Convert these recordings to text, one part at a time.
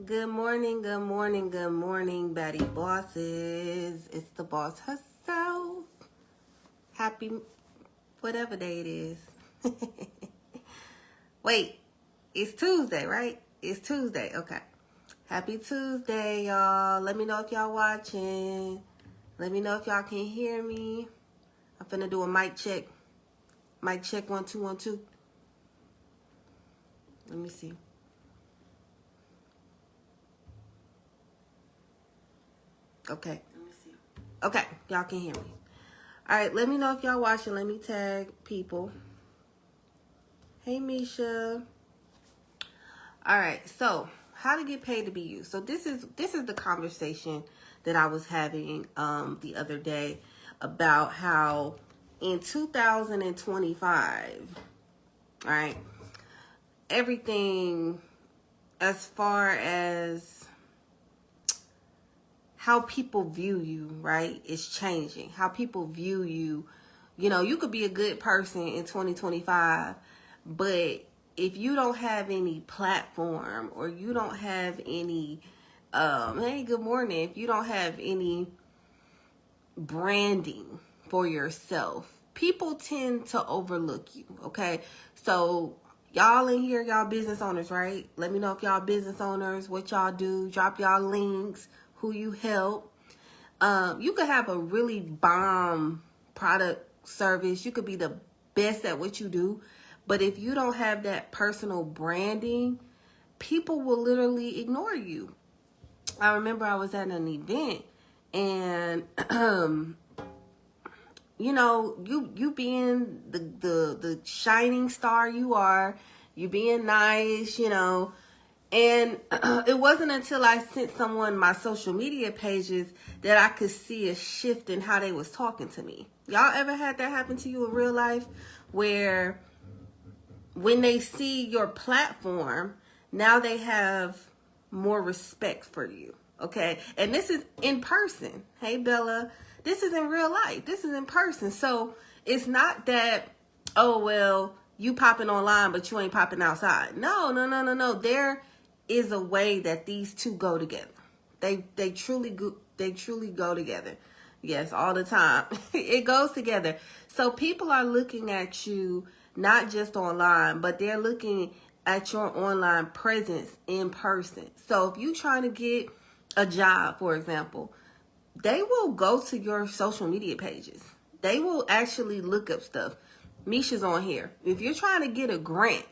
Good morning, good morning, good morning, Betty Bosses. It's the boss herself. Happy whatever day it is. Wait, it's Tuesday, right? It's Tuesday, okay. Happy Tuesday, y'all. Let me know if y'all watching. Let me know if y'all can hear me. I'm finna do a mic check. Mic check 1 2 1 2. Let me see. Okay. Okay, y'all can hear me. All right, let me know if y'all watching. Let me tag people. Hey, Misha. All right, so how to get paid to be you. So this is the conversation that I was having the other day about how in 2025, all right, everything as far as how people view you, right, is changing. How people view you. You know, you could be a good person in 2025, but if you don't have any platform or you don't have any, hey, good morning. If you don't have any branding for yourself, people tend to overlook you, okay? So y'all in here, y'all business owners, right? Let me know if y'all business owners, what y'all do. Drop y'all links, who you help. You could have a really bomb product service. You could be the best at what you do. But if you don't have that personal branding, people will literally ignore you. I remember I was at an event and you know, you being the shining star you are, you being nice, you know, and it wasn't until I sent someone my social media pages that I could see a shift in how they was talking to me. Y'all ever had that happen to you in real life where when they see your platform, now they have more respect for you, okay? And this is in person. Hey, Bella. This is in real life. This is in person. So it's not that, oh, well, you popping online, but you ain't popping outside. No. There is a way that these two go together. They truly go together. Yes, all the time. It goes together. So people are looking at you not just online, but they're looking at your online presence in person. So if you're trying to get a job, for example, they will go to your social media pages. They will actually look up stuff. Misha's on here. If you're trying to get a grant,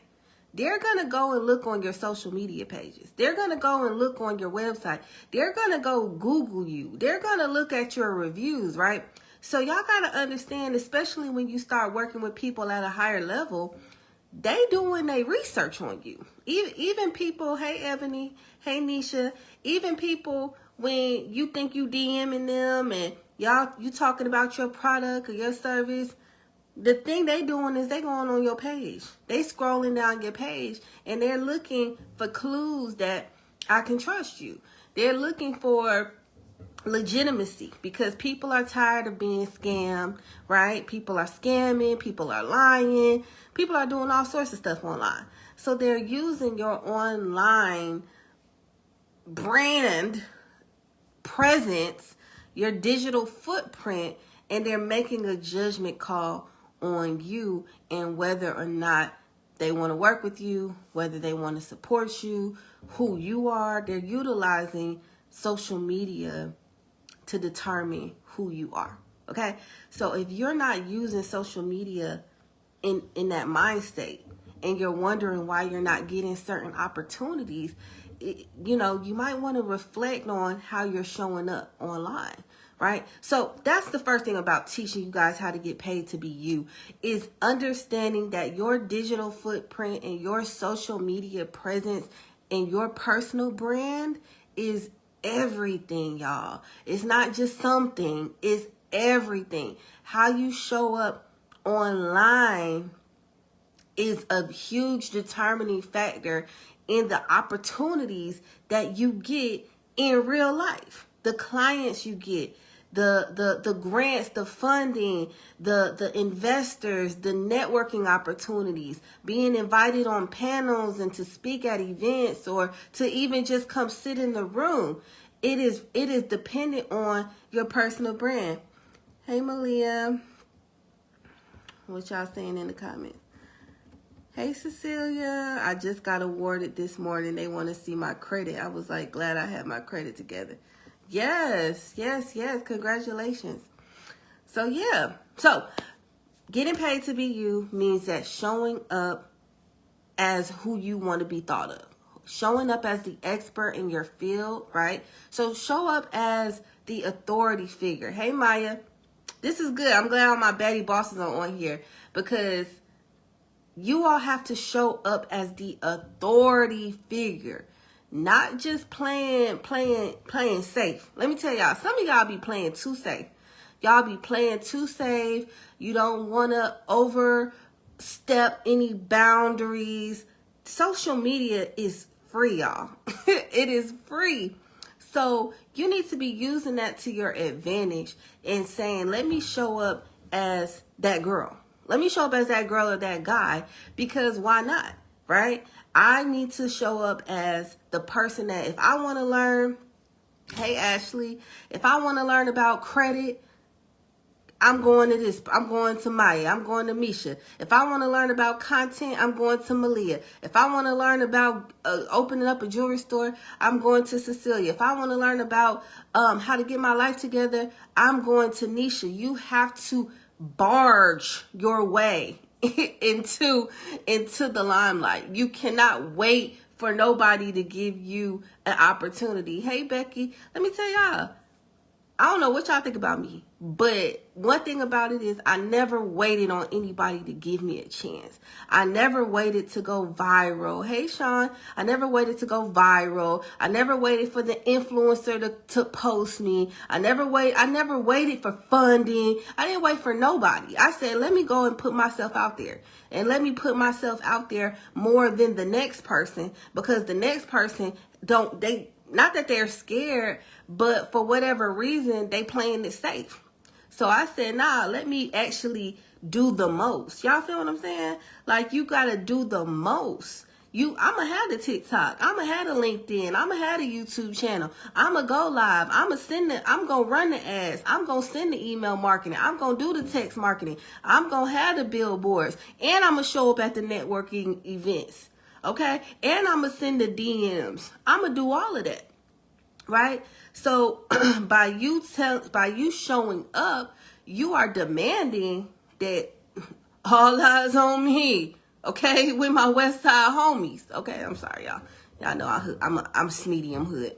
they're going to go and look on your social media pages. They're going to go and look on your website. They're going to go Google you. They're going to look at your reviews, right? So y'all got to understand, especially when you start working with people at a higher level, they doing their research on you. Even people, hey Ebony, hey Nisha, even people when you think you DMing them and you talking about your product or your service, the thing they doing is they going on your page. They scrolling down your page and they're looking for clues that I can trust you. They're looking for legitimacy because people are tired of being scammed, right? People are scamming, people are lying, people are doing all sorts of stuff online. So they're using your online brand presence, your digital footprint, and they're making a judgment call on you and whether or not they want to work with you, whether they want to support you, who you are. They're utilizing social media to determine who you are. Okay? So if you're not using social media in that mind state and you're wondering why you're not getting certain opportunities, you know, you might want to reflect on how you're showing up online, right? So that's the first thing about teaching you guys how to get paid to be you, is understanding that your digital footprint and your social media presence and your personal brand is everything, y'all. It's not just something, it's everything. How you show up online is a huge determining factor in the opportunities that you get in real life, the clients you get, the grants, the funding, the investors, the networking opportunities, being invited on panels and to speak at events or to even just come sit in the room. It is dependent on your personal brand. Hey, Malia. What y'all saying in the comments? Hey, Cecilia. I just got awarded this morning. They want to see my credit. I was like, glad I had my credit together. Yes. Congratulations. So, yeah. So, getting paid to be you means that showing up as who you want to be thought of. Showing up as the expert in your field, right? So, show up as the authority figure. Hey, Maya. This is good. I'm glad all my baddie bosses are on here because you all have to show up as the authority figure. Not just playing safe. Let me tell y'all, some of y'all be playing too safe. Y'all be playing too safe. You don't want to overstep any boundaries. Social media is free, y'all. It is free. So you need to be using that to your advantage and saying, let me show up as that girl. Let me show up as that girl or that guy, because why not, right? I need to show up as the person that if I want to learn, hey, Ashley, if I want to learn about credit, I'm going to this. I'm going to Maya. I'm going to Misha. If I want to learn about content, I'm going to Malia. If I want to learn about opening up a jewelry store, I'm going to Cecilia. If I want to learn about how to get my life together, I'm going to Nisha. You have to barge your way into the limelight. You cannot wait for nobody to give you an opportunity. Hey, Becky, let me tell y'all, I don't know what y'all think about me, but one thing about it is I never waited on anybody to give me a chance. I never waited to go viral. Hey, Sean, I never waited to go viral. I never waited for the influencer to post me. I never waited for funding. I didn't wait for nobody. I said, let me go and put myself out there. And let me put myself out there more than the next person, because the next person not that they're scared, but for whatever reason, they playing it safe. So I said, nah, let me actually do the most. Y'all feel what I'm saying? Like, you got to do the most. I'm going to have the TikTok. I'm going to have the LinkedIn. I'm going to have the YouTube channel. I'm going to go live. I'm going to run the ads. I'm going to send the email marketing. I'm going to do the text marketing. I'm going to have the billboards. And I'm going to show up at the networking events. Okay? And I'm going to send the DMs. I'm going to do all of that. Right? So by you showing up, you are demanding that all eyes on me. Okay? With my West Side homies. Okay? I'm sorry, y'all. Y'all know I'm Smeedy, I'm hood.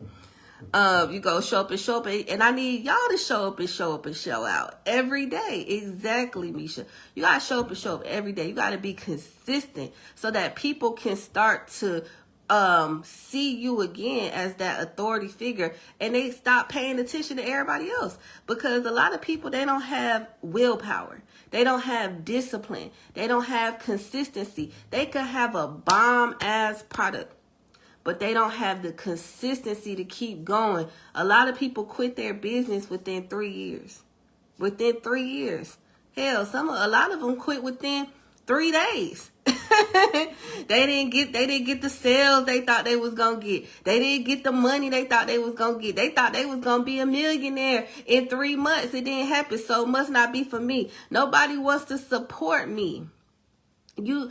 You go show up, and I need y'all to show up and show out every day. Exactly, Misha. You gotta show up every day. You gotta be consistent so that people can start to see you again as that authority figure, and they stop paying attention to everybody else, because a lot of people, they don't have willpower. They don't have discipline. They don't have consistency. They could have a bomb ass product, but they don't have the consistency to keep going. A lot of people quit their business within 3 years. Within 3 years. Hell, a lot of them quit within 3 days. They didn't get the sales they thought they was gonna get. They didn't get the money they thought they was gonna get. They thought they was gonna be a millionaire in 3 months. It didn't happen, so it must not be for me. Nobody wants to support me. You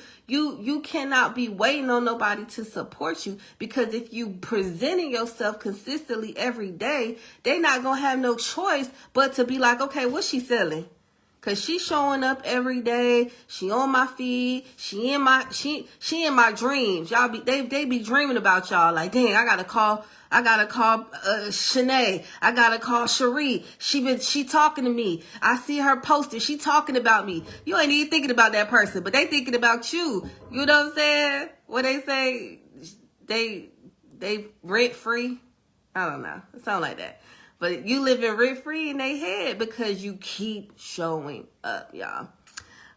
cannot be waiting on nobody to support you, because if you presenting yourself consistently every day, they not gonna have no choice but to be like, okay, what's she selling? Cause she's showing up every day. She on my feed. She in my dreams. Y'all they be dreaming about y'all. Like, dang, I gotta call Shanae. I gotta call Cherie. She talking to me. I see her posted. She talking about me. You ain't even thinking about that person, but they thinking about you. You know what I'm saying? What they say? They rent free. I don't know. It sound like that. But you living rent free in their head because you keep showing up, y'all.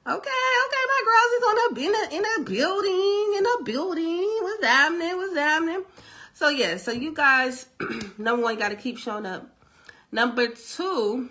Okay, my girls is in a building. What's happening? So yeah, so you guys, number one, you got to keep showing up. Number two,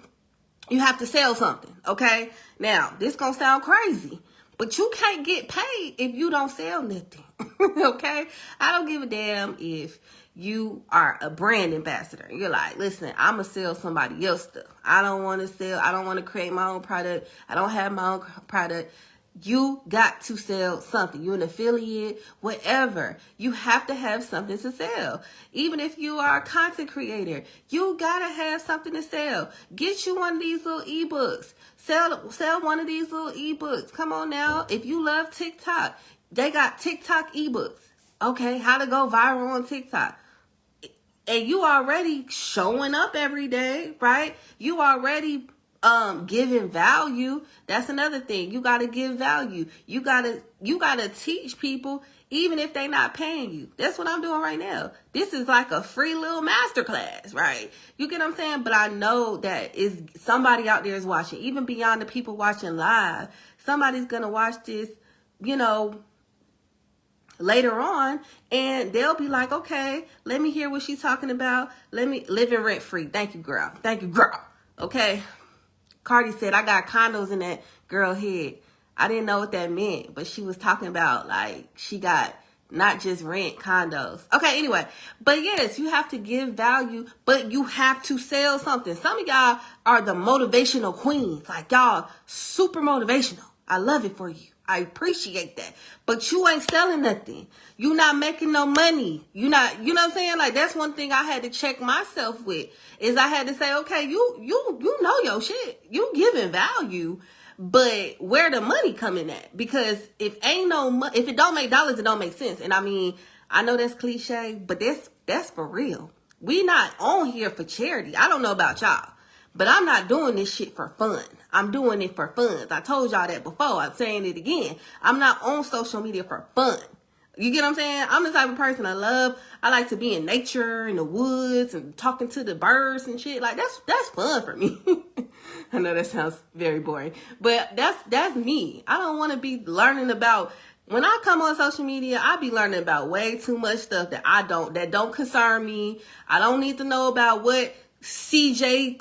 You have to sell something, okay? Now, this gonna sound crazy, but you can't get paid if you don't sell nothing, okay? I don't give a damn if you are a brand ambassador. You're like, listen, I'm gonna sell somebody else stuff. I don't want to sell. I don't want to create my own product. I don't have my own product. You got to sell something. You're an affiliate, whatever. You have to have something to sell. Even if you are a content creator, you got to have something to sell. Get you one of these little ebooks. Sell one of these little ebooks. Come on now. If you love TikTok, they got TikTok ebooks. Okay, how to go viral on TikTok. And you already showing up every day, right? You already giving value. That's another thing. You got to give value. You got to teach people even if they not paying you. That's what I'm doing right now. This is like a free little masterclass, right? You get what I'm saying? But I know that is somebody out there is watching, even beyond the people watching live. Somebody's going to watch this, later on, and they'll be like, okay, let me hear what she's talking about. Let me live in rent free. Thank you, girl. Thank you, girl. Okay. Cardi said, I got condos in that girl head. I didn't know what that meant, but she was talking about like she got not just rent, condos. Okay, anyway. But yes, you have to give value, but you have to sell something. Some of y'all are the motivational queens. Like y'all super motivational. I love it for you. I appreciate that. But you ain't selling nothing. You not making no money. You know what I'm saying? Like that's one thing I had to check myself with is I had to say, okay, you know your shit. You giving value, but where the money coming at? Because if it don't make dollars, it don't make sense. And I mean, I know that's cliche, but that's for real. We not on here for charity. I don't know about y'all, but I'm not doing this shit for fun. I'm doing it for fun. I told y'all that before. I'm saying it again. I'm not on social media for fun. You get what I'm saying? I'm the type of person I like to be in nature, in the woods, and talking to the birds and shit. Like, that's fun for me. I know that sounds very boring, but that's me. I don't want to be learning about, when I come on social media, I be learning about way too much stuff that don't concern me. I don't need to know about what CJ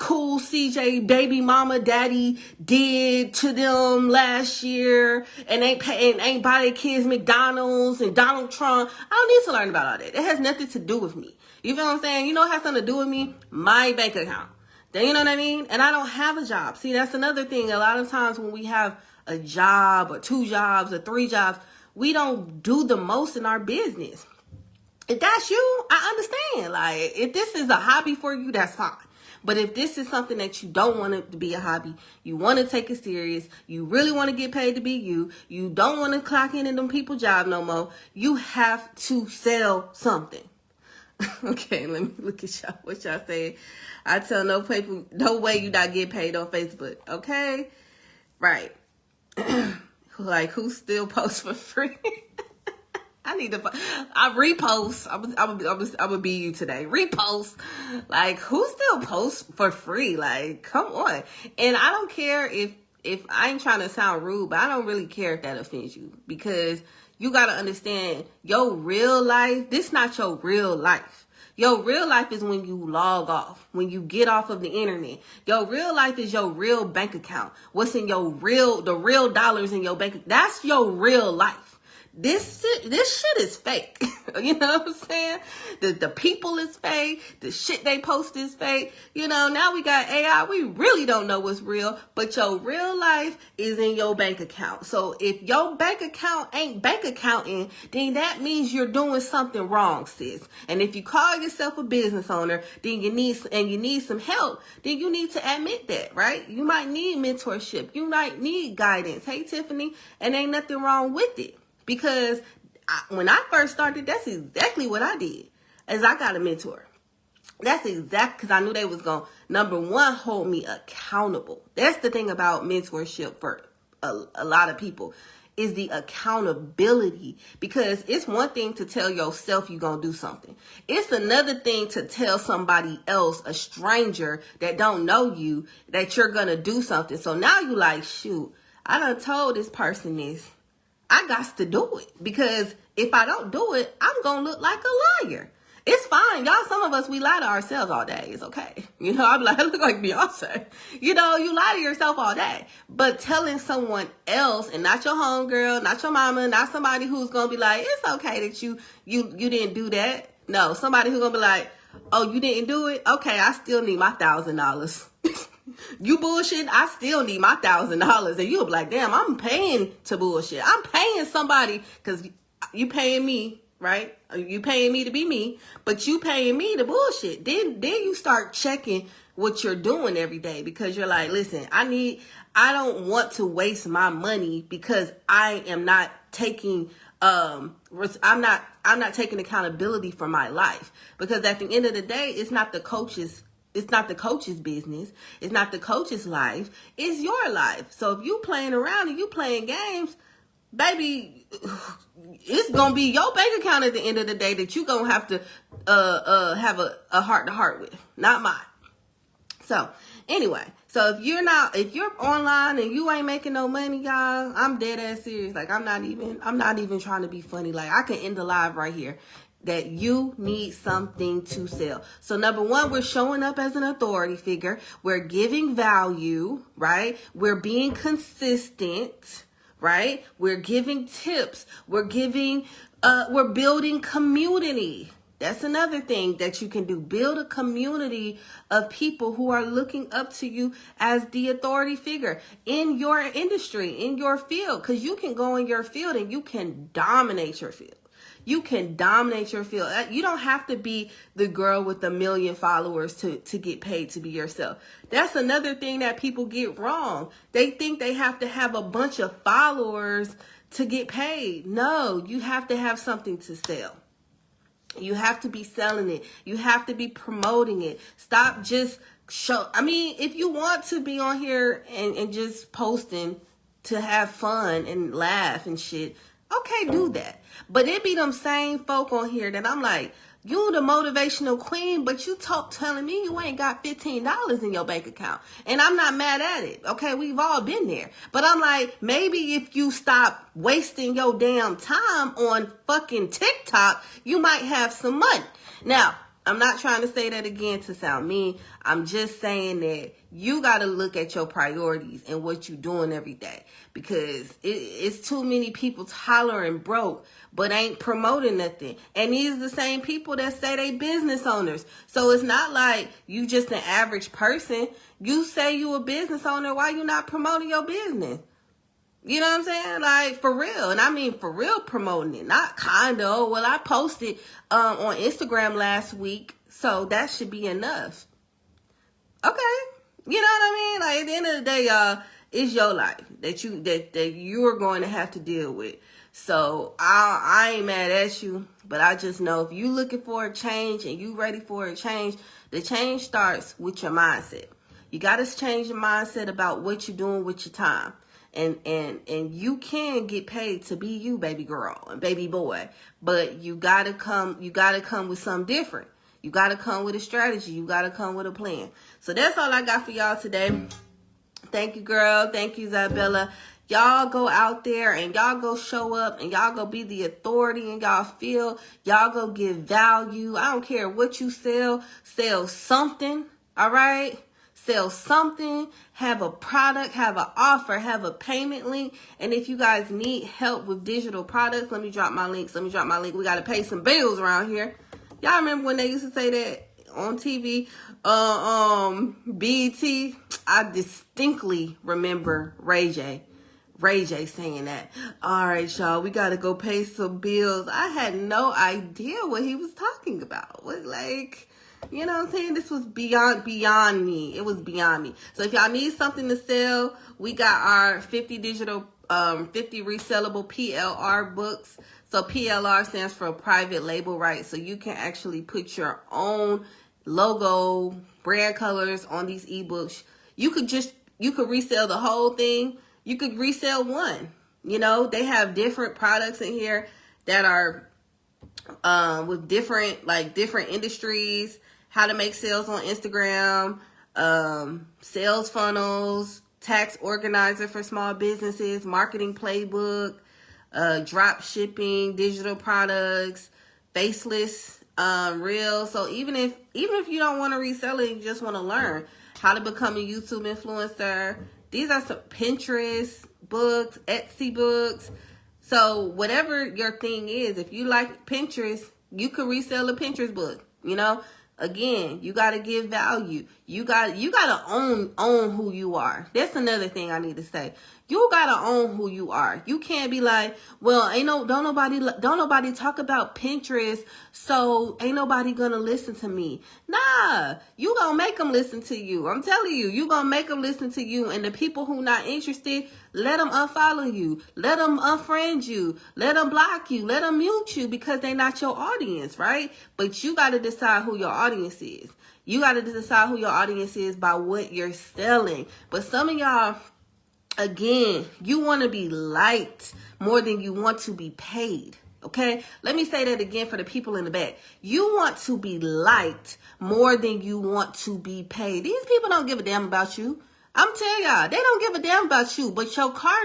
baby mama daddy did to them last year and ain't buy their kids McDonald's and Donald Trump. I don't need to learn about all that. It has nothing to do with me. You feel what I'm saying? You know what has something to do with me? My bank account. Then you know what I mean? And I don't have a job. See, that's another thing. A lot of times when we have a job or 2 jobs or 3 jobs, we don't do the most in our business. If that's you, I understand. Like, if this is a hobby for you, that's fine. But if this is something that you don't want it to be a hobby, you want to take it serious, you really want to get paid to be you don't want to clock in them people's job no more, you have to sell something. Okay, let me look at y'all. What y'all say? I tell no people, no way you not get paid on Facebook. Okay? Right. Like, who still posts for free? I repost. I'm gonna be you today. Repost. Like, who still posts for free? Like, come on. And I don't care if I ain't trying to sound rude, but I don't really care if that offends you, because you gotta understand your real life. This not your real life. Your real life is when you log off, when you get off of the internet. Your real life is your real bank account. What's in the real dollars in your bank? That's your real life. This shit is fake. You know what I'm saying? The people is fake. The shit they post is fake. Now we got AI. We really don't know what's real, but your real life is in your bank account. So if your bank account ain't bank accounting, then that means you're doing something wrong, sis. And if you call yourself a business owner, then you need some help, then you need to admit that, right? You might need mentorship. You might need guidance. Hey, Tiffany, and ain't nothing wrong with it. Because when I first started, that's exactly what I did, is I got a mentor. That's exactly, because I knew they was going to, number one, hold me accountable. That's the thing about mentorship for a lot of people, is the accountability. Because it's one thing to tell yourself you're going to do something. It's another thing to tell somebody else, a stranger that don't know you, that you're going to do something. So now you like, shoot, I done told this person this. I got to do it, because if I don't do it, I'm going to look like a liar. It's fine, y'all. Some of us, we lie to ourselves all day. It's okay. You know, I'm like, I look like Beyonce. You know, you lie to yourself all day. But telling someone else, and not your homegirl, not your mama, not somebody who's gonna be like, it's okay that you didn't do that. No, somebody who's gonna be like, oh, you didn't do it? Okay, I still need my $1,000. You bullshit, I still need my $1,000. And you'll be like, damn, I'm paying to bullshit. I'm paying somebody because you paying me, right? You paying me to be me, but you paying me to bullshit. Then you start checking what you're doing every day, because you're like, listen, I don't want to waste my money because I am not taking I'm not taking accountability for my life. Because at the end of the day, it's not the coach's business. It's not the coach's life. It's your life. So if you playing around and you playing games, baby, it's gonna be your bank account at the end of the day that you gonna have to have a heart to heart with, not mine. So anyway, so if you're online and you ain't making no money, y'all, I'm dead ass serious. Like, I'm not even trying to be funny. Like, I can end the live right here. That you need something to sell. So number one, we're showing up as an authority figure. We're giving value, right? We're being consistent, right? We're giving tips. We're building community. That's another thing that you can do. Build a community of people who are looking up to you as the authority figure in your industry, in your field. Because you can go in your field and you can dominate your field. You can dominate your field. You don't have to be the girl with 1 million followers to get paid to be yourself. That's another thing that people get wrong. They think they have to have a bunch of followers to get paid. No, you have to have something to sell. You have to be selling it. You have to be promoting it. Stop just if you want to be on here and just posting to have fun and laugh and shit, okay, do that. But it be them same folk on here that I'm like, you the motivational queen, but you telling me you ain't got $15 in your bank account. And I'm not mad at it. Okay, we've all been there. But I'm like, maybe if you stop wasting your damn time on fucking TikTok, you might have some money. Now, I'm not trying to say that again to sound mean. I'm just saying that you got to look at your priorities and what you're doing every day, because it's too many people hollering broke but ain't promoting nothing. And these are the same people that say they business owners. So it's not like you just an average person. You say you a business owner, why you not promoting your business? You know what I'm saying? Like, for real. And I mean for real promoting it. Not kind of. Well, I posted on Instagram last week, so that should be enough. Okay. You know what I mean? Like, at the end of the day, y'all, it's your life that you're going to have to deal with. So I ain't mad at you, but I just know if you looking for a change and you ready for a change, the change starts with your mindset. You got to change your mindset about what you're doing with your time. And you can get paid to be you, baby girl and baby boy, but you gotta come with something different. You gotta come with a strategy. You gotta come with a plan. So that's all I got for y'all today. Thank you, girl. Thank you, Isabella. Y'all go out there and y'all go show up and y'all go be the authority in y'all field. Y'all go give value. I don't care what you sell something. All right. Sell something, have a product, have an offer, have a payment link. And if you guys need help with digital products, let me drop my links. We got to pay some bills around here. Y'all remember when they used to say that on TV? BET. I distinctly remember Ray J saying that. All right, y'all, we got to go pay some bills. I had no idea what he was talking about. What, like... You know what I'm saying? This was beyond me. It was beyond me. So if y'all need something to sell, we got our 50 resellable PLR books. So PLR stands for private label rights. So you can actually put your own logo, brand colors on these ebooks. You could resell the whole thing. You could resell one. You know, they have different products in here that are with different industries. How to make sales on Instagram, sales funnels, tax organizer for small businesses, marketing playbook, drop shipping, digital products, faceless real. So even if you don't want to resell it, you just want to learn how to become a YouTube influencer. These are some Pinterest books, Etsy books. So whatever your thing is, if you like Pinterest, you could resell a Pinterest book. You know, again, you got to give value. You got to own who you are. That's another thing I need to say. You gotta own who you are. You can't be like, well, don't nobody talk about Pinterest, so ain't nobody gonna listen to me. Nah, you gonna make them listen to you. I'm telling you, you gonna make them listen to you. And the people who not interested, let them unfollow you, let them unfriend you, let them block you, let them mute you, because they not your audience, right? But you gotta decide who your audience is. You gotta decide who your audience is by what you're selling. But some of y'all, again, you want to be liked more than you want to be paid. Okay? Let me say that again for the people in the back. You want to be liked more than you want to be paid. These people don't give a damn about you. I'm telling y'all, they don't give a damn about you, but your car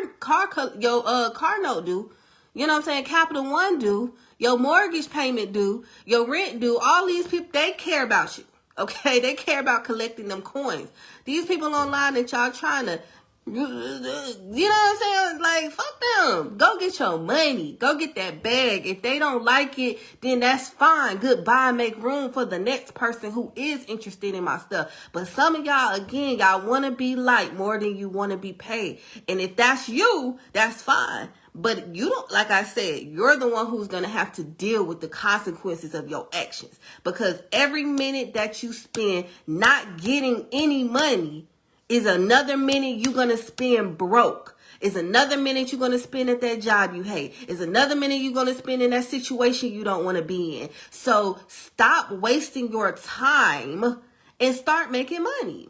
note do. You know what I'm saying? Capital One do. Your mortgage payment do. Your rent do. All these people, they care about you. Okay? They care about collecting them coins. These people online that y'all trying to, you know what I'm saying? Like, fuck them. Go get your money. Go get that bag. If they don't like it, then that's fine. Goodbye. Make room for the next person who is interested in my stuff. But some of y'all, again, y'all want to be liked more than you want to be paid. And if that's you, that's fine. But you don't, like I said, you're the one who's going to have to deal with the consequences of your actions. Because every minute that you spend not getting any money is another minute you're going to spend broke. Is another minute you're going to spend at that job you hate. Is another minute you're going to spend in that situation you don't want to be in. So stop wasting your time and start making money.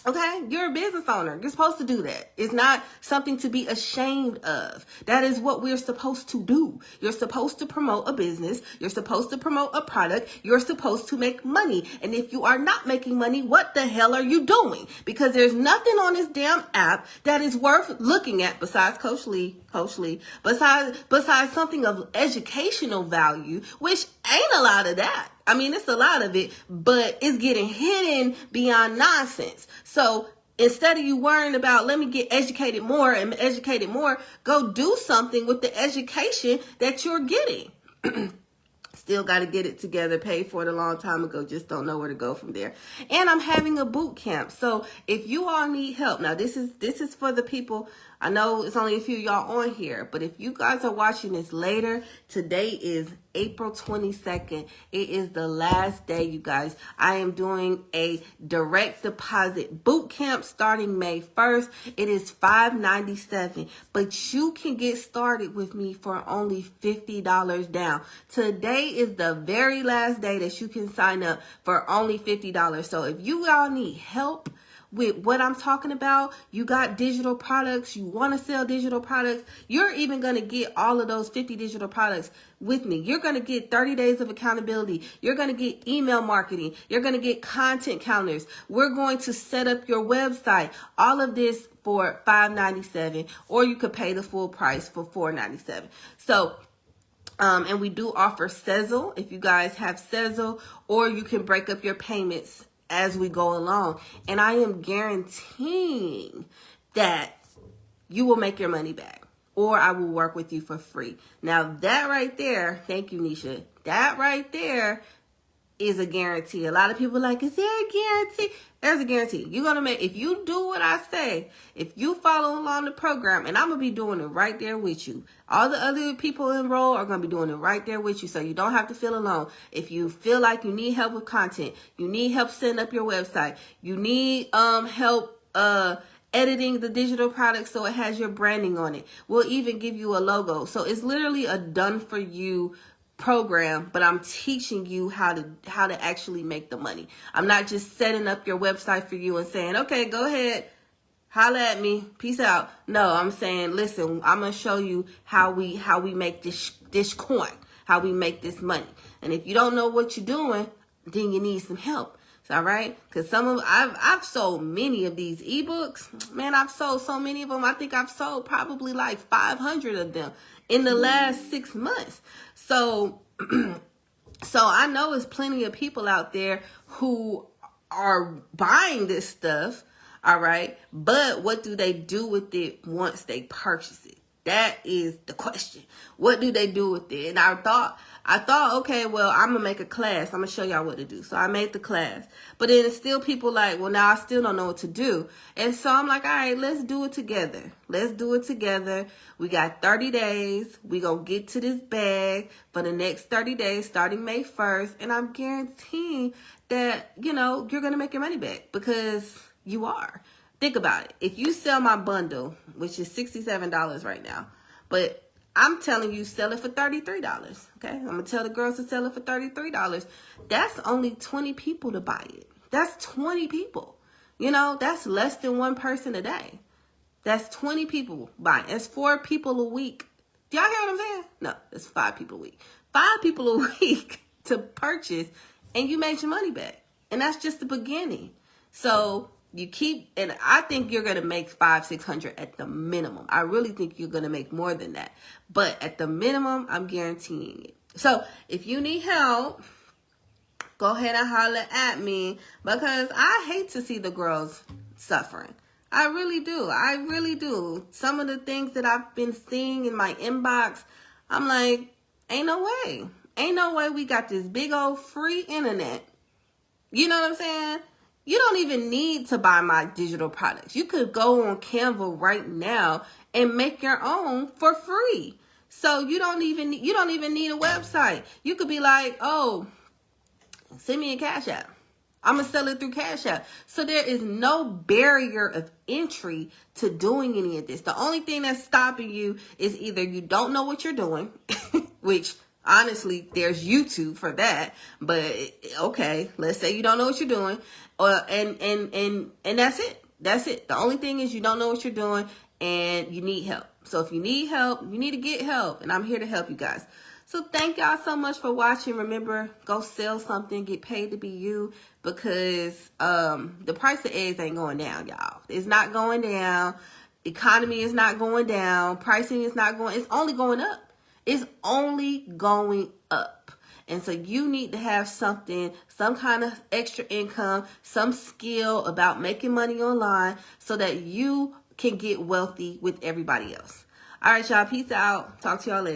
Okay, you're a business owner. You're supposed to do that. It's not something to be ashamed of. That is what we're supposed to do. You're supposed to promote a business. You're supposed to promote a product. You're supposed to make money. And if you are not making money, what the hell are you doing? Because there's nothing on this damn app that is worth looking at besides Coach Lee, besides something of educational value, which ain't a lot of that. I mean, it's a lot of it, but it's getting hidden beyond nonsense. So instead of you worrying about, let me get educated more, go do something with the education that you're getting. Still got to get it together, paid for it a long time ago, just don't know where to go from there. And I'm having a boot camp. So if you all need help, now this is for the people, I know it's only a few of y'all on here, but if you guys are watching this later, today is April 22nd. It is the last day, you guys. I am doing a direct deposit boot camp starting May 1st. It is $597, but you can get started with me for only $50 down. Today is the very last day that you can sign up for only $50. So if you all need help with what I'm talking about, you got digital products, you want to sell digital products, you're even going to get all of those 50 digital products with me. You're going to get 30 days of accountability. You're going to get email marketing. You're going to get content counters. We're going to set up your website. All of this for $597, or you could pay the full price for $497. So, and we do offer Sezzle if you guys have Sezzle, or you can break up your payments as we go along. And I am guaranteeing that you will make your money back, or I will work with you for free. Now that right there, thank you, Nisha. That right there is a guarantee. A lot of people are like, is there a guarantee? There's a guarantee. You're going to make, if you do what I say, if you follow along the program, and I'm going to be doing it right there with you. All the other people enrolled are going to be doing it right there with you, so you don't have to feel alone. If you feel like you need help with content, you need help setting up your website, you need help editing the digital product so it has your branding on it, we'll even give you a logo. So it's literally a done for you program, but I'm teaching you how to actually make the money. I'm not just setting up your website for you and saying, okay, go ahead, holla at me, peace out. No, I'm saying, listen, I'm gonna show you how we make this coin, how we make this money. And if you don't know what you're doing, then you need some help. All right, because I've sold many of these ebooks. Man, I've sold so many of them. I think I've sold probably like 500 of them in the last 6 months. So So I know there's plenty of people out there who are buying this stuff, all right? But what do they do with it once they purchase it? That is the question. What do they do with it? And I thought, okay, well, I'm going to make a class. I'm going to show y'all what to do. So I made the class. But then it's still people like, well, now I still don't know what to do. And so I'm like, all right, let's do it together. Let's do it together. We got 30 days. We going to get to this bag for the next 30 days, starting May 1st. And I'm guaranteeing that, you know, you're going to make your money back because you are. Think about it. If you sell my bundle, which is $67 right now, but I'm telling you, sell it for $33. Okay, I'm gonna tell the girls to sell it for $33. That's only 20 people to buy it. That's 20 people. You know, that's less than one person a day. That's 20 people buying. It's 4 people a week. Do y'all hear what I'm saying? No, it's 5 people a week. 5 people a week to purchase, and you made your money back. And that's just the beginning. So you keep, and I think you're going to make $500-$600 at the minimum. I really think you're going to make more than that. But at the minimum, I'm guaranteeing it. So if you need help, go ahead and holler at me, because I hate to see the girls suffering. I really do. I really do. Some of the things that I've been seeing in my inbox, I'm like, ain't no way. Ain't no way we got this big old free internet. You know what I'm saying? You don't even need to buy my digital products. You could go on Canva right now and make your own for free. So you don't even need a website. You could be like, oh, send me a Cash App. I'm going to sell it through Cash App. So there is no barrier of entry to doing any of this. The only thing that's stopping you is either you don't know what you're doing, which honestly, there's YouTube for that. But okay, let's say you don't know what you're doing, and that's it. That's it. The only thing is you don't know what you're doing and you need help. So if you need help, you need to get help, and I'm here to help you guys. So thank y'all so much for watching. Remember, go sell something, get paid to be you, because the price of eggs ain't going down, y'all. It's not going down. Economy is not going down. Pricing is not going. It's only going up. It's only going up. And so you need to have something, some kind of extra income, some skill about making money online so that you can get wealthy with everybody else. All right, y'all. Peace out. Talk to y'all later.